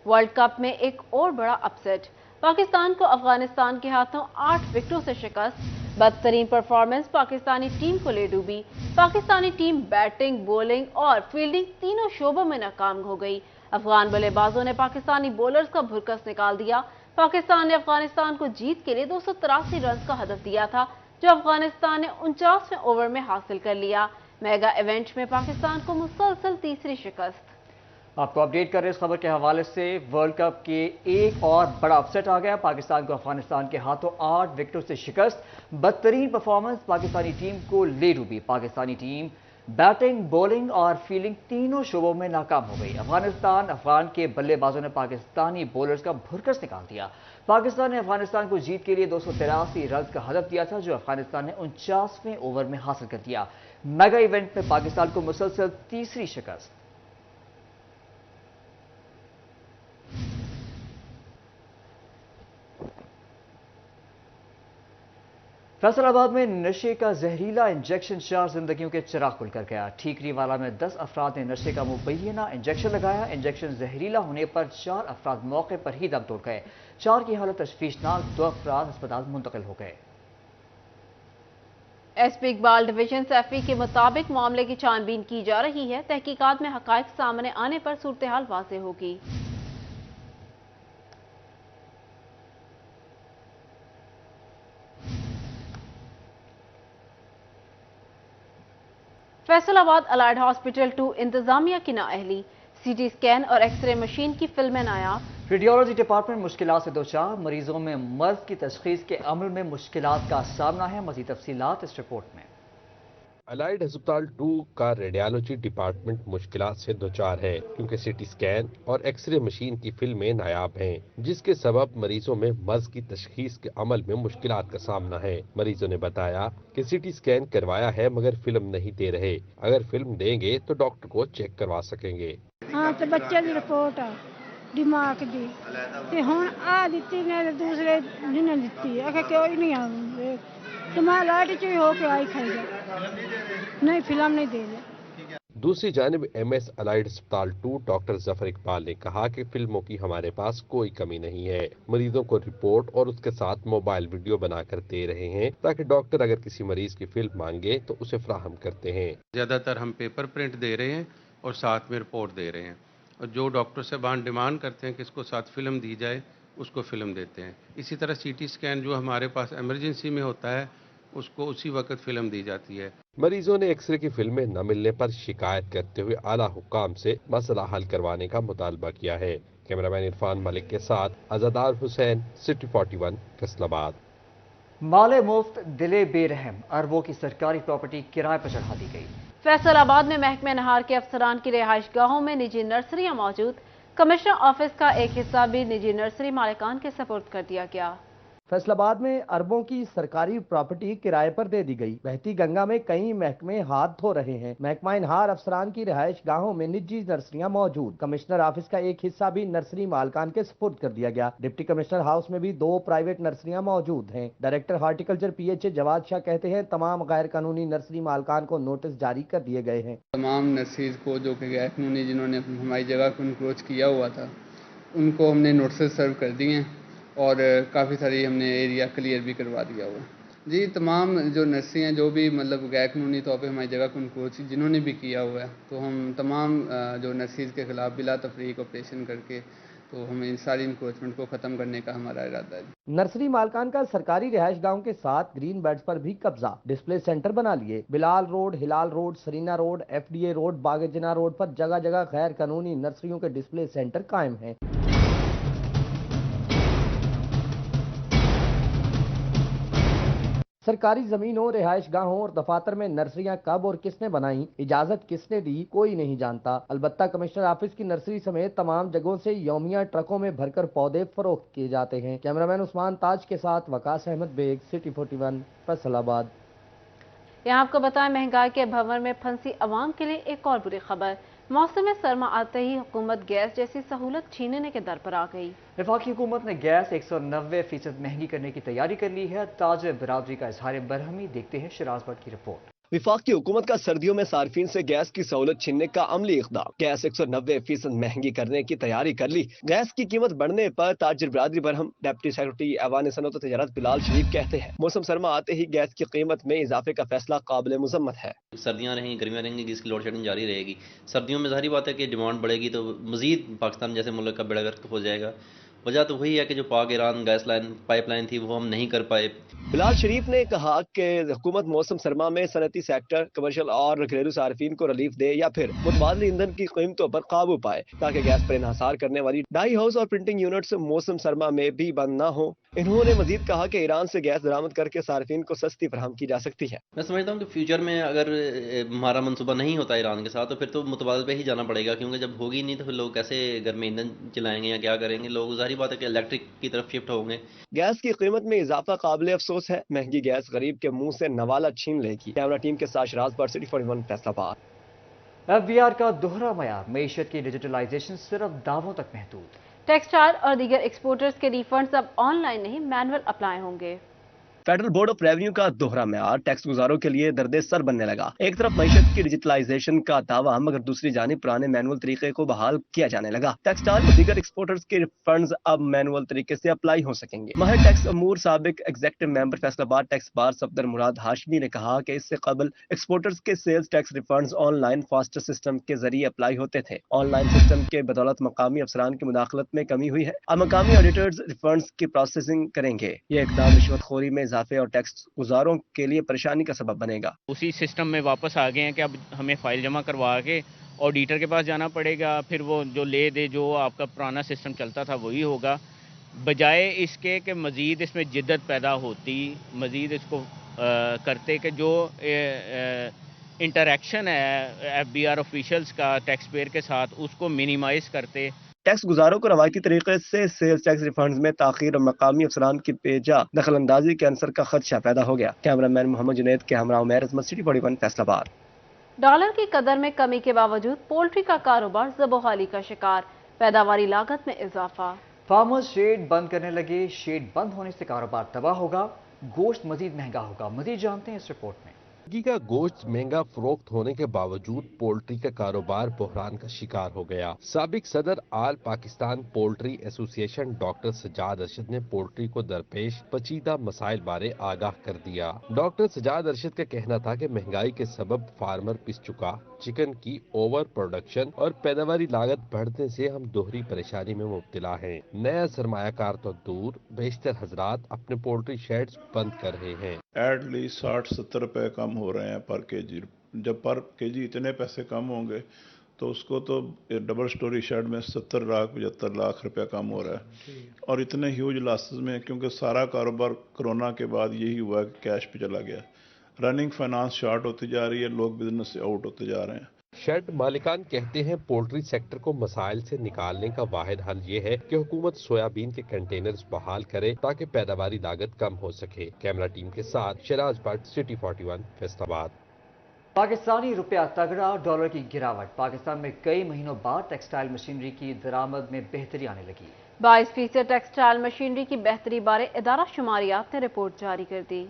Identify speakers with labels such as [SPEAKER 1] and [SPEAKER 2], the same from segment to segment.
[SPEAKER 1] World cup में एक और बड़ा अपसेट, पाकिस्तान को अफगानिस्तान के हाथों 8 विकेटों से शिकस्त। बदतरीन परफॉर्मेंस पाकिस्तानी टीम को ले डूबी। पाकिस्तानी टीम बैटिंग, बॉलिंग और फील्डिंग तीनों शोबों में नाकाम हो गई। अफगान बल्लेबाजों ने पाकिस्तानी बॉलर्स का भुरकस निकाल दिया। पाकिस्तान ने अफगानिस्तान को जीत के लिए 283 रन का हदफ दिया था, जो अफगानिस्तान ने 49वें ओवर में हासिल कर लिया। मेगा इवेंट में पाकिस्तान को मुसलसल तीसरी शिकस्त।
[SPEAKER 2] आपको अपडेट कर रहे हैं इस खबर के हवाले से। वर्ल्ड कप के एक और बड़ा अपसेट आ गया। पाकिस्तान को अफगानिस्तान के हाथों 8 विकेटों से शिकस्त। बदतरीन परफॉर्मेंस पाकिस्तानी टीम को ले डूबी। पाकिस्तानी टीम बैटिंग, बॉलिंग और फील्डिंग तीनों शोबों में नाकाम हो गई। अफगान के बल्लेबाजों ने पाकिस्तानी बॉलर्स का भुरकस निकाल दिया। पाकिस्तान ने अफगानिस्तान को जीत के लिए 283 रन का हदफ दिया था, जो अफगानिस्तान ने 49वें ओवर में हासिल कर दिया। मेगा इवेंट में पाकिस्तान को मुसलसल तीसरी शिकस्त। फैसलाबाद में नशे का जहरीला इंजेक्शन 4 जिंदगियों के चिराग खुल कर गया। ठीकरीवाला में 10 अफराद ने नशे का मुबैना इंजेक्शन लगाया। इंजेक्शन जहरीला होने पर 4 अफराद मौके पर ही दम तोड़ गए। 4 की हालत तशवीशनाक, 2 अफराद अस्पताल मुंतकिल हो गए।
[SPEAKER 1] एसपी इकबाल डिवीजन सैफी के मुताबिक मामले की छानबीन की जा रही है। तहकीकात में हकायक सामने आने पर सूरत हाल वाज़ेह होगी। फैसलाबाद अलाइड हॉस्पिटल 2 इंतजामिया की नाअहली। सीटी स्कैन और एक्सरे मशीन की फिल्में नायाब।
[SPEAKER 2] रेडियोलॉजी डिपार्टमेंट मुश्किलात से दो चार। मरीजों में मर्ज की तशखीस के अमल में मुश्किलात का सामना है। मज़ीद तफसीलात इस रिपोर्ट में।
[SPEAKER 3] अलाइड अस्पताल 2 का रेडियोलॉजी डिपार्टमेंट मुश्किलात से दो चार है, क्योंकि सीटी स्कैन और एक्सरे मशीन की फिल्में नायाब हैं, जिसके सबब मरीजों में मर्ज की तशखीस के अमल में मुश्किलात का सामना है। मरीजों ने बताया कि सीटी स्कैन करवाया है मगर फिल्म नहीं दे रहे। अगर फिल्म देंगे तो डॉक्टर को चेक करवा सकेंगे।
[SPEAKER 4] हाँ तो बच्चे की रिपोर्ट आ दिमाग की ते हुण आ दित्ती ने दूसरे जिन्हें दित्ती है कोई नहीं आ तो मैं लाइट च ही होके आई खाई नहीं फिल्म नहीं दे रहे।
[SPEAKER 3] दूसरी जानिब एमएस अलाइड अस्पताल 2 डॉक्टर जफर इकबाल ने कहा कि फिल्मों की हमारे पास कोई कमी नहीं है। मरीजों को रिपोर्ट और उसके साथ मोबाइल वीडियो बनाकर दे रहे हैं, ताकि डॉक्टर अगर किसी मरीज की फिल्म मांगे तो उसे फराहम करते हैं।
[SPEAKER 5] ज्यादातर हम पेपर प्रिंट दे रहे हैं और साथ में रिपोर्ट दे रहे हैं, और जो डॉक्टर साहबान डिमांड करते हैं कि इसको साथ फिल्म दी जाए, उसको फिल्म देते हैं। इसी तरह सीटी स्कैन जो हमारे पास इमरजेंसी में होता है, उसको उसी वक्त फिल्म दी जाती है।
[SPEAKER 3] मरीजों ने एक्सरे की फिल्में न मिलने पर शिकायत करते हुए आला हुक्काम से मसला हल करवाने का मुतालबा किया है। कैमरामैन इरफान मलिक के साथ अज़ादार हुसैन, सिटी 41, फैसलाबाद।
[SPEAKER 2] माले मुफ्त, दिले बेरहम, अरबों की सरकारी प्रॉपर्टी किराए पर चढ़ा दी गई।
[SPEAKER 1] फैसलाबाद में महकमे नहार के अफसरान की रिहाइश गाहों में निजी नर्सरियां मौजूद। कमिश्नर ऑफिस का एक हिस्सा भी निजी नर्सरी मालिकान के सपुर्द कर दिया गया।
[SPEAKER 6] फैसलाबाद में अरबों की सरकारी प्रॉपर्टी किराए पर दे दी गई। बहती गंगा में कई महकमे हाथ धो रहे हैं। महकमा नहार अफसरान की रिहाइश गाहों में निजी नर्सरियां मौजूद। कमिश्नर ऑफिस का एक हिस्सा भी नर्सरी मालकान के सपुर्द कर दिया गया। डिप्टी कमिश्नर हाउस में भी 2 प्राइवेट नर्सरियां मौजूद हैं। Director horticulture PH Jawad Shah कहते हैं तमाम गैर कानूनी नर्सरी मालकान को नोटिस जारी कर दिए गए हैं।
[SPEAKER 7] तमाम नर्सरीज को जो कि गैर कानूनी जिन्होंने हमारी जगह को इंक्रोच किया हुआ था, उनको हमने नोटिस सर्व कर दिए हैं और काफ़ी सारी हमने एरिया क्लियर भी करवा दिया हुआ। जी, तमाम जो नर्सरी हैं जो भी मतलब गैर कानूनी तौर पे हमारी जगह को इंक्रोच जिन्होंने भी किया हुआ है, तो हम तमाम जो नर्सरीज के खिलाफ बिला तफरीक ऑपरेशन करके तो हमें इन सारी इंक्रोचमेंट को ख़त्म करने का हमारा इरादा है।
[SPEAKER 6] नर्सरी मालकान का सरकारी रिहाइश गांव के साथ ग्रीन बेल्ट पर भी कब्जा। डिस्प्ले सेंटर बना लिए। Bilal road, Hilal road, Sarina road, FDA road, बागेजना रोड पर जगह जगह गैर कानूनी नर्सरियों के डिस्प्ले सेंटर कायम हैं। सरकारी जमीनों, रिहाइश गाहों और दफातर में नर्सरियां कब और किसने बनाई, इजाजत किसने दी, कोई नहीं जानता। अलबत्ता कमिश्नर ऑफिस की नर्सरी समेत तमाम जगहों से यौमिया ट्रकों में भरकर पौधे फरोख्त किए जाते हैं। कैमरामैन उस्मान ताज के साथ वकास अहमद बेग, सिटी 41, फैसलाबाद।
[SPEAKER 1] यहाँ आपको बताएं, महंगाई के भंवर में फंसी अवाम के लिए एक और बुरी खबर। मौसम सरमा आते ही हुकूमत गैस जैसी सहूलत छीनने के दर पर आ गई।
[SPEAKER 2] वफाकी हुकूमत ने गैस 190% महंगी करने की तैयारी कर ली है। ताजिर बिरादरी का इजहार बरहमी। देखते हैं शिराज भट्ट की रिपोर्ट।
[SPEAKER 8] वफाकी हुकूमत का सर्दियों में सार्फिन से गैस की सहूलत छीनने का अमली इक़दाम। गैस 190% महंगी करने की तैयारी कर ली। गैस की कीमत बढ़ने पर ताजिर बिरादरी बरहम। डिप्टी सेक्रेटरी ऐवान सनअत व तिजारत बिलाल शरीफ कहते हैं, मौसम सरमा आते ही गैस की कीमत में इजाफे का फैसला काबिल मुज़म्मत है।
[SPEAKER 9] सर्दियाँ रहेंगी, गर्मियाँ रहेंगी, जिसकी लोड शेडिंग जारी रहेगी। सर्दियों में ज़ाहिर बात है कि डिमांड बढ़ेगी तो मज़ीद पाकिस्तान जैसे मुल्क का बेड़ा गर्क हो जाएगा। वजह तो वही है कि जो पाक ईरान गैस लाइन पाइपलाइन थी वो हम नहीं कर पाए।
[SPEAKER 8] बिलाल शरीफ ने कहा कि हुकूमत मौसम सरमा में सनती सेक्टर, कमर्शियल और घरेलू सार्फिन को रिलीफ दे या फिर मुतबादल ईंधन की कीमतों पर काबू पाए ताकि गैस पर इन्हासार करने वाली डाई हाउस और प्रिंटिंग यूनिट्स मौसम सरमा में भी बंद न हो। इन्होंने मजीद कहा कि ईरान से गैस दरामद करके सार्फिन को सस्ती फराहम की जा सकती है।
[SPEAKER 9] मैं समझता हूँ कि फ्यूचर में अगर हमारा मनसूबा नहीं होता ईरान के साथ तो फिर तो मुतबादल पे ही जाना पड़ेगा, क्योंकि जब होगी नहीं तो फिर लोग कैसे घर में ईंधन चलाएंगे या क्या करेंगे। लोग ज़ाहिर बात है कि इलेक्ट्रिक की तरफ शिफ्ट होंगे।
[SPEAKER 8] गैस की कीमत में इजाफा काबिल अफसोस है। महंगी गैस गरीब के मुंह से नवाला छीन लेगी। कैमरा टीम के साथ शराज पर, सिटी 41 फैसलाबाद।
[SPEAKER 2] FBR का दोहरा मयार, मईशत की डिजिटलाइजेशन सिर्फ दावों तक महदूद।
[SPEAKER 1] टेक्सटाइल और दीगर एक्सपोर्टर्स के रिफंड्स अब ऑनलाइन नहीं मैनुअल अप्लाई होंगे।
[SPEAKER 8] फेडरल बोर्ड ऑफ रेवेन्यू का दोहरा म्यार टैक्स गुजारों के लिए दर्द सर बनने लगा। एक तरफ मईशत की डिजिटलाइजेशन का दावा, मगर दूसरी जानिब पुराने मैनुअल तरीके को बहाल किया जाने लगा। टेक्सटाइल और दीगर एक्सपोर्टर्स के फंड्स अब मैनुअल तरीके से अप्लाई हो सकेंगे। माहिर टैक्स अमूर साबिक executive member Faisalabad tax bar Safdar Murad Hashmi ने कहा कि इससे कबल एक्सपोर्टर्स के sales tax refunds online faster system के जरिए अप्लाई होते थे। ऑनलाइन सिस्टम के बदौलत मकामी अफसरान की मुदाखलत में कमी हुई है। अब मकामी ऑडिटर्स रिफंड्स की प्रोसेसिंग करेंगे। ये इकदाम रिश्वतखोरी में इजाफे और टैक्स गुजारों के लिए परेशानी का सबब बनेगा।
[SPEAKER 10] उसी सिस्टम में वापस आ गए हैं कि अब हमें फाइल जमा करवा के ऑडिटर के पास जाना पड़ेगा, फिर वो जो ले दे जो आपका पुराना सिस्टम चलता था वही होगा, बजाय इसके कि मज़ीद इसमें जिद्दत पैदा होती, मज़ीद इसको करते कि जो इंटरेक्शन है FBR ऑफिशियल्स का टैक्स पेयर के साथ उसको मिनिमाइज़ करते।
[SPEAKER 8] टैक्स गुजारों को रवायती तरीके से सेल्स टैक्स रिफंड्स में ताखीर और मकामी अफसरान की बेजा दखल अंदाजी के अंसर का खदशा पैदा हो गया। कैमरामैन मोहम्मद जुनैद के हमरा उमैर अजमत, सिटी 41 फैसलाबाद।
[SPEAKER 1] डॉलर की कदर में कमी के बावजूद पोल्ट्री का कारोबार ज़बोहाली का शिकार, पैदावारी लागत में इजाफा।
[SPEAKER 2] फार्मर्स शेड बंद करने लगे। शेड बंद होने से कारोबार तबाह होगा, गोश्त मजीद महंगा होगा। मजीद जानते हैं इस रिपोर्ट में।
[SPEAKER 3] मुर्गी का गोश्त महंगा फरोख्त होने के बावजूद पोल्ट्री का कारोबार बहरान का शिकार हो गया। साबिक सदर all Pakistan poultry association doctor Sajjad Arshad ने पोल्ट्री को दरपेश पेचीदा मसाइल बारे आगाह कर दिया। डॉक्टर सजाद अरशद का कहना था कि महंगाई के सबब फार्मर पिस चुका, चिकन की ओवर प्रोडक्शन और पैदावारी लागत बढ़ने से हम दोहरी परेशानी में मुब्तला हैं। नया सरमायाकार तो दूर, बेशतर हजरात अपने पोल्ट्री शेड्स बंद कर रहे हैं।
[SPEAKER 11] एटलीस्ट 60-70 रुपए कम हो रहे हैं पर केजी। जब पर केजी इतने पैसे कम होंगे तो उसको तो डबल स्टोरी शेड में 70 लाख 75 लाख रुपया कम हो रहा है, और इतने ह्यूज लॉसेस में, क्योंकि सारा कारोबार कोरोना के बाद यही हुआ कि कैश पे चला गया। रनिंग फाइनेंस शॉर्ट होती जा रही है, लोग बिजनेस से आउट होते जा रहे हैं।
[SPEAKER 3] शेड मालिकान कहते हैं पोल्ट्री सेक्टर को मसाइल से निकालने का वाहिद हल ये है कि हुकूमत सोयाबीन के कंटेनर्स बहाल करे ताकि पैदावारी लागत कम हो सके। कैमरा टीम के साथ शराज भट्ट, सिटी 41 फैसलाबाद।
[SPEAKER 2] पाकिस्तानी रुपया तगड़ा, डॉलर की गिरावट। पाकिस्तान में कई महीनों बाद टेक्सटाइल मशीनरी की दरामद में बेहतरी आने लगी।
[SPEAKER 1] 22% टेक्सटाइल मशीनरी की बेहतरी बारे इदारा शुमारियात ने रिपोर्ट जारी कर दी।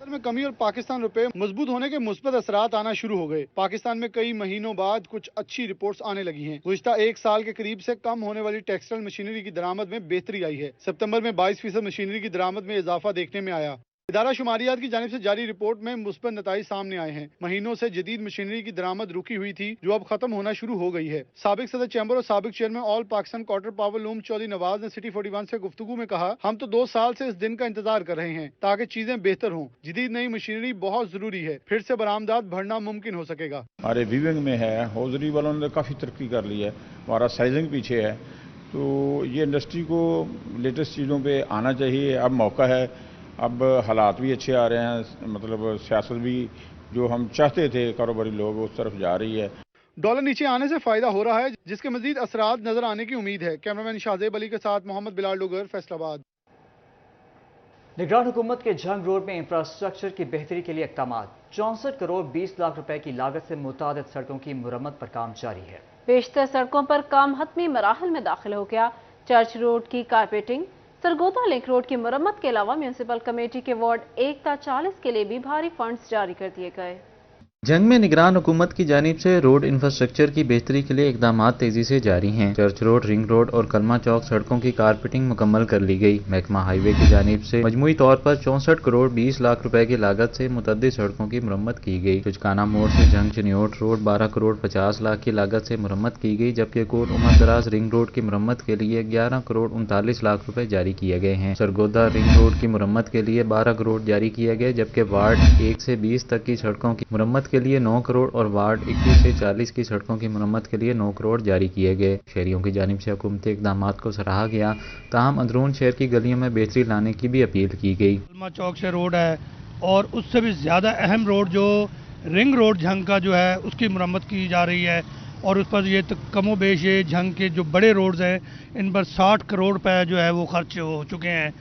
[SPEAKER 12] में कमी और पाकिस्तान रुपए मजबूत होने के मुस्बत असरात आना शुरू हो गए। पाकिस्तान में कई महीनों बाद कुछ अच्छी रिपोर्ट्स आने लगी हैं। गुज़िश्ता एक साल के करीब से कम होने वाली टेक्सटाइल मशीनरी की दरामद में बेहतरी आई है। सितंबर में 22% मशीनरी की दरामद में इजाफा देखने में आया। इदारा शुमारियात की जानिब से जारी रिपोर्ट में मुस्बत नताइज सामने आए हैं। महीनों से जदीद मशीनरी की दरामद रुकी हुई थी, जो अब खत्म होना शुरू हो गई है। साबिक सदर चैम्बर और साबिक chairman all Pakistan quarter power loom Chaudhry Nawaz ने सिटी 41 से गुफ्तगू में कहा, हम तो 2 साल से इस दिन का इंतजार कर रहे हैं ताकि चीजें बेहतर हों। जदीद नई मशीनरी बहुत जरूरी है, फिर से बरामदात बढ़ना मुमकिन हो सकेगा।
[SPEAKER 11] हमारे वीविंग में है, हौजरी वालों ने काफ़ी तरक्की कर ली है, हमारा साइजिंग पीछे है, तो ये इंडस्ट्री को लेटेस्ट चीज़ों पर आना चाहिए। अब मौका है, अब हालात भी अच्छे आ रहे हैं, मतलब सियासत भी जो हम चाहते थे कारोबारी लोग उस तरफ जा रही है।
[SPEAKER 12] डॉलर नीचे आने से फायदा हो रहा है, जिसके मजीद असरात नजर आने की उम्मीद है। कैमरामैन शाहजेब अली के साथ मोहम्मद बिलाल डोगर, फैसलाबाद।
[SPEAKER 2] निगरान हुकूमत के जंग रोड में इंफ्रास्ट्रक्चर की बेहतरी के लिए इक़दामात। 64 करोड़ 20 लाख रुपए की लागत से मुतादिद सड़कों की मुरम्मत पर काम जारी है।
[SPEAKER 1] बेशतर सड़कों पर काम हतमी मराहल में दाखिल हो गया। चर्च रोड की कारपेटिंग, सरगोदा लिंक रोड की मरम्मत के अलावा म्यूनसिपल कमेटी के वार्ड 1 ता 40 के लिए भी भारी फंड्स जारी कर दिए गए।
[SPEAKER 13] जंग में निगरान हुकूमत की जानिब से रोड इंफ्रास्ट्रक्चर की बेहतरी के लिए इकदाम तेजी से जारी हैं। चर्च रोड, रिंग रोड और कलमा चौक सड़कों की कारपेटिंग मुकम्मल कर ली गई। महकमा हाईवे की जानिब से मजमूई तौर पर 64 करोड़ 20 लाख रुपए की लागत से मुतअद्दिद सड़कों की मुरम्मत की गई। चुचकाना मोड़ से जंग चनियोट रोड 12 करोड़ 50 लाख की लागत से मुरम्मत की गई, जबकि कोट उमर दराज रिंग रोड की मुरम्मत के लिए 11 करोड़ 39 लाख रुपए जारी किए गए हैं। सरगोदा रिंग रोड की मुरम्मत के लिए 12 करोड़ जारी किए गए, जबकि वार्ड 1 से 20 तक की सड़कों की मुरम्मत के लिए 9 करोड़ और वार्ड 21 से 40 की सड़कों की मुरम्मत के लिए 9 करोड़ जारी किए गए। शहरियों की जानिब से हुकूमती इकदाम को सराहा गया, ताहम अंदरून शहर की गलियों में बेहतरी लाने की भी अपील की गई।
[SPEAKER 14] कलमा चौक से रोड है और उससे भी ज़्यादा अहम रोड जो रिंग रोड झंग का जो है उसकी मुरम्मत की जा रही है और उस पर ये कमोबेश ये झंग के जो बड़े रोड्स हैं इन पर 60 करोड़ रुपए जो है वो खर्च हो चुके हैं।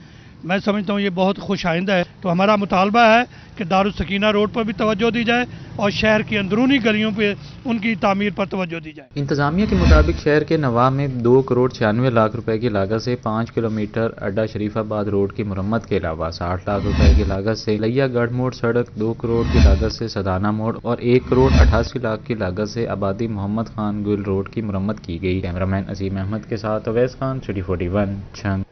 [SPEAKER 14] मैं समझता हूँ ये बहुत खुश आइंदा है। तो हमारा मुतालबा है कि दारुस सकीना रोड पर भी तवज्जो दी जाए और शहर की अंदरूनी गलियों पे उनकी तामीर पर तवज्जो दी जाए।
[SPEAKER 13] इंतजामिया के मुताबिक शहर के नवाब में 2 करोड़ 96 लाख रुपए की लागत से 5 किलोमीटर अड्डा शरीफाबाद रोड की मुरम्मत के अलावा 60 लाख रुपए की लागत से लैया गढ़ मोड़ सड़क, 2 करोड़ की लागत से सदाना मोड़ और 1 करोड़ 88 लाख की लागत से आबादी मोहम्मद खान गुल रोड की मुरम्मत की गई। कैमरामैन असीम अहमद के साथ अवैस खान, सिटी 41 छंग।